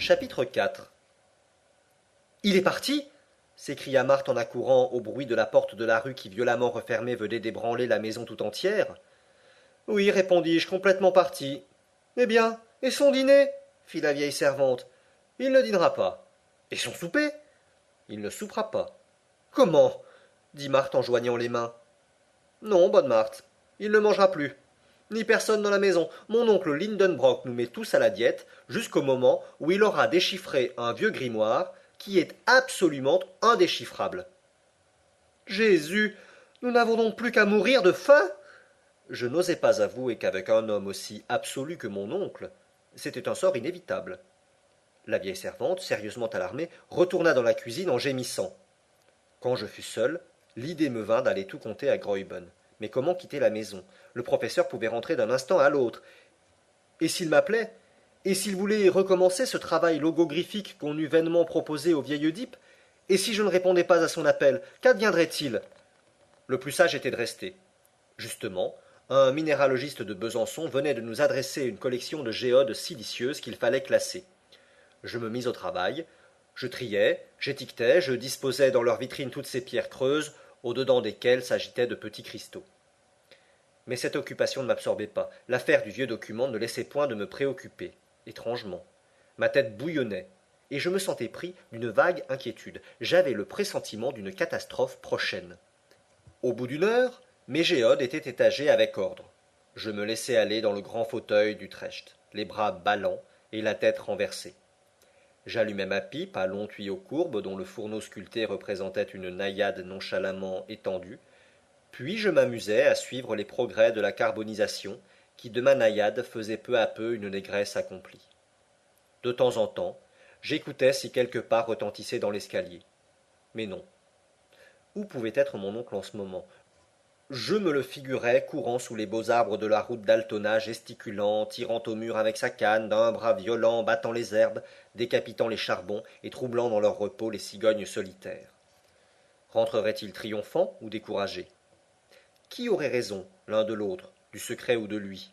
Chapitre 4. Il est parti s'écria Marthe en accourant au bruit de la porte de la rue qui violemment refermée venait d'ébranler la maison tout entière. Oui, répondis-je, complètement parti. Eh bien, et son dîner fit la vieille servante. Il ne dînera pas. Et son souper Il ne soupera pas. Comment dit Marthe en joignant les mains. Non, bonne Marthe, il ne mangera plus. Ni personne dans la maison. Mon oncle Lindenbrock nous met tous à la diète jusqu'au moment où il aura déchiffré un vieux grimoire qui est absolument indéchiffrable. Jésus, nous n'avons donc plus qu'à mourir de faim. Je n'osais pas avouer qu'avec un homme aussi absolu que mon oncle, c'était un sort inévitable. La vieille servante, sérieusement alarmée, retourna dans la cuisine en gémissant. Quand je fus seul, l'idée me vint d'aller tout conter à Graüben. Mais comment quitter la maison? Le professeur pouvait rentrer d'un instant à l'autre. Et s'il m'appelait? Et s'il voulait recommencer ce travail logographique qu'on eût vainement proposé au vieil Oedipe? Et si je ne répondais pas à son appel, qu'adviendrait-il? Le plus sage était de rester. Justement, un minéralogiste de Besançon venait de nous adresser une collection de géodes silicieuses qu'il fallait classer. Je me mis au travail, je triais, j'étiquetais, je disposais dans leur vitrine toutes ces pierres creuses, au-dedans desquelles s'agitaient de petits cristaux. Mais cette occupation ne m'absorbait pas. L'affaire du vieux document ne laissait point de me préoccuper, étrangement. Ma tête bouillonnait, et je me sentais pris d'une vague inquiétude. J'avais le pressentiment d'une catastrophe prochaine. Au bout d'une heure, mes géodes étaient étagées avec ordre. Je me laissai aller dans le grand fauteuil d'Utrecht, les bras ballants et la tête renversée. J'allumai ma pipe à long tuyau courbe dont le fourneau sculpté représentait une naïade nonchalamment étendue, puis je m'amusai à suivre les progrès de la carbonisation qui de ma naïade faisait peu à peu une négresse accomplie. De temps en temps, j'écoutais si quelque pas retentissait dans l'escalier. Mais non. Où pouvait être mon oncle en ce moment? Je me le figurais courant sous les beaux arbres de la route d'Altona, gesticulant, tirant au mur avec sa canne, d'un bras violent, battant les herbes, décapitant les charbons et troublant dans leur repos les cigognes solitaires. Rentrerait-il triomphant ou découragé? Qui aurait raison, l'un de l'autre, du secret ou de lui?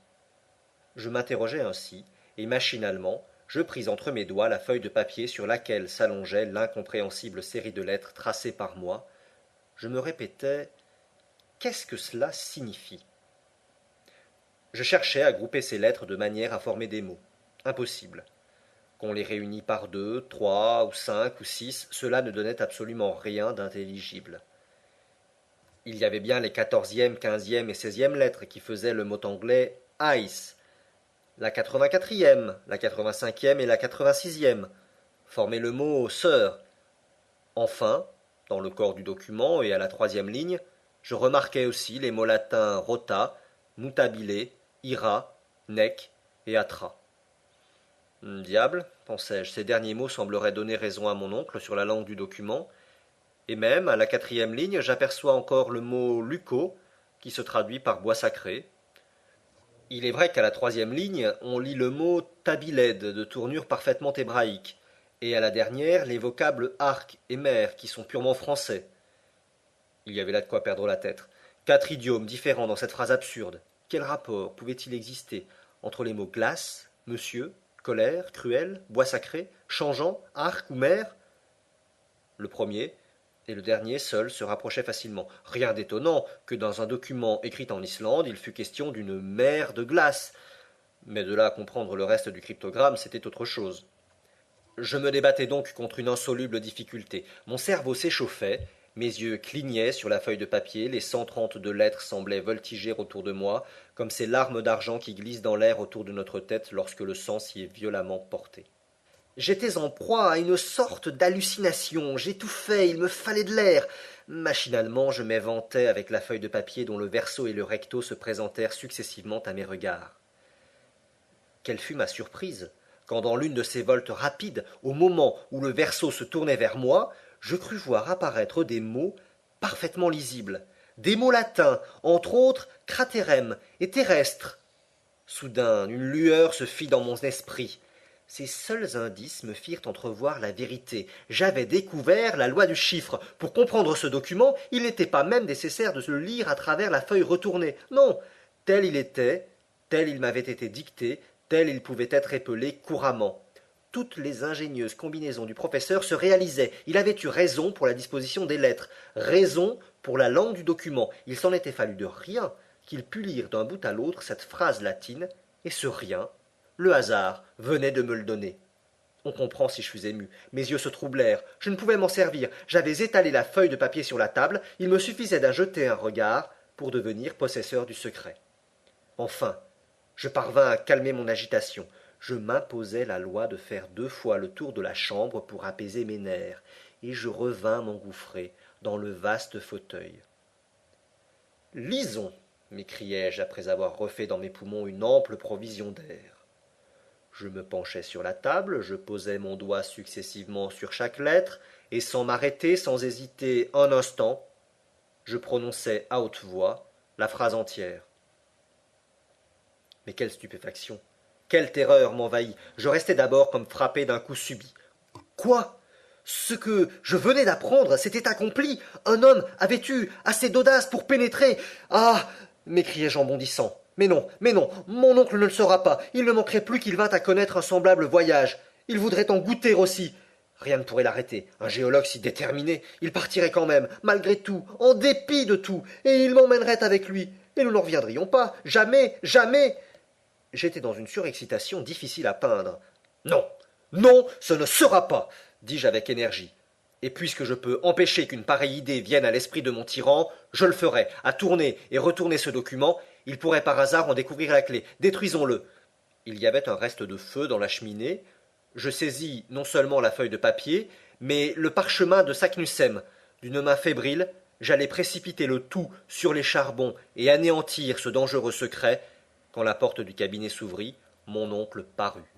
Je m'interrogeais ainsi, et machinalement, je pris entre mes doigts la feuille de papier sur laquelle s'allongeait l'incompréhensible série de lettres tracées par moi. Je me répétais: qu'est-ce que cela signifie? Je cherchais à grouper ces lettres de manière à former des mots. Impossible. Qu'on les réunît par deux, trois, ou cinq, ou six, cela ne donnait absolument rien d'intelligible. Il y avait bien les 14e, 15e et 16e lettres qui faisaient le mot anglais ice, la 84e, la 85e et la 86e formaient le mot sœur. Enfin, dans le corps du document et à la troisième ligne, je remarquai aussi les mots latins rota, mutabile, ira, nec et atra. Diable, pensai-je, ces derniers mots sembleraient donner raison à mon oncle sur la langue du document, et même, à la quatrième ligne, j'aperçois encore le mot luco, qui se traduit par bois sacré. Il est vrai qu'à la troisième ligne, on lit le mot tabiled, de tournure parfaitement hébraïque, et à la dernière, les vocables arc et mer, qui sont purement français. Il y avait là de quoi perdre la tête. 4 idiomes différents dans cette phrase absurde. Quel rapport pouvait-il exister entre les mots glace, monsieur, colère, cruel, bois sacré, changeant, arc ou mer? Le premier et le dernier seul se rapprochaient facilement. Rien d'étonnant que dans un document écrit en Islande, il fût question d'une mer de glace. Mais de là à comprendre le reste du cryptogramme, c'était autre chose. Je me débattais donc contre une insoluble difficulté. Mon cerveau s'échauffait, mes yeux clignaient sur la feuille de papier, les 132 lettres semblaient voltiger autour de moi, comme ces larmes d'argent qui glissent dans l'air autour de notre tête lorsque le sang s'y est violemment porté. J'étais en proie à une sorte d'hallucination, j'étouffais, il me fallait de l'air. Machinalement, je m'éventais avec la feuille de papier dont le verso et le recto se présentèrent successivement à mes regards. Quelle fut ma surprise quand dans l'une de ces voltes rapides, au moment où le verso se tournait vers moi, je crus voir apparaître des mots parfaitement lisibles, des mots latins, entre autres craterem et terrestre. Soudain, une lueur se fit dans mon esprit. Ces seuls indices me firent entrevoir la vérité. J'avais découvert la loi du chiffre. Pour comprendre ce document, il n'était pas même nécessaire de le lire à travers la feuille retournée. Non, tel il m'avait été dicté, tel il pouvait être épelé couramment. toutes les ingénieuses combinaisons du professeur se réalisaient. Il avait eu raison pour la disposition des lettres, raison pour la langue du document. Il s'en était fallu de rien qu'il pût lire d'un bout à l'autre cette phrase latine, et ce rien, le hasard venait de me le donner. On comprend si je fus ému. Mes yeux se troublèrent. Je ne pouvais m'en servir. J'avais étalé la feuille de papier sur la table. Il me suffisait d'en jeter un regard pour devenir possesseur du secret. Enfin, je parvins à calmer mon agitation. Je m'imposai la loi de faire 2 fois le tour de la chambre pour apaiser mes nerfs, et je revins m'engouffrer dans le vaste fauteuil. Lisons, m'écriai-je après avoir refait dans mes poumons une ample provision d'air. Je me penchai sur la table, je posai mon doigt successivement sur chaque lettre, et sans m'arrêter, sans hésiter un instant, je prononçai à haute voix la phrase entière. Mais quelle stupéfaction, quelle terreur m'envahit. Je restai d'abord comme frappé d'un coup subit. Quoi? Ce que je venais d'apprendre s'était accompli. Un homme avait eu assez d'audace pour pénétrer. Ah! M'écriai-je en bondissant. Mais non, mon oncle ne le saura pas. Il ne manquerait plus qu'il vînt à connaître un semblable voyage. Il voudrait en goûter aussi. Rien ne pourrait l'arrêter. Un géologue si déterminé, il partirait quand même, malgré tout, en dépit de tout, et il m'emmènerait avec lui. Et nous n'en reviendrions pas. Jamais, jamais. J'étais dans une surexcitation difficile à peindre. Non, non, ce ne sera pas, dis-je avec énergie. Et puisque je peux empêcher qu'une pareille idée vienne à l'esprit de mon tyran, je le ferai. À tourner et retourner ce document, il pourrait par hasard en découvrir la clé. Détruisons-le. Il y avait un reste de feu dans la cheminée. Je saisis non seulement la feuille de papier, mais le parchemin de Saknussemm. D'une main fébrile, j'allais précipiter le tout sur les charbons et anéantir ce dangereux secret. Quand la porte du cabinet s'ouvrit, mon oncle parut.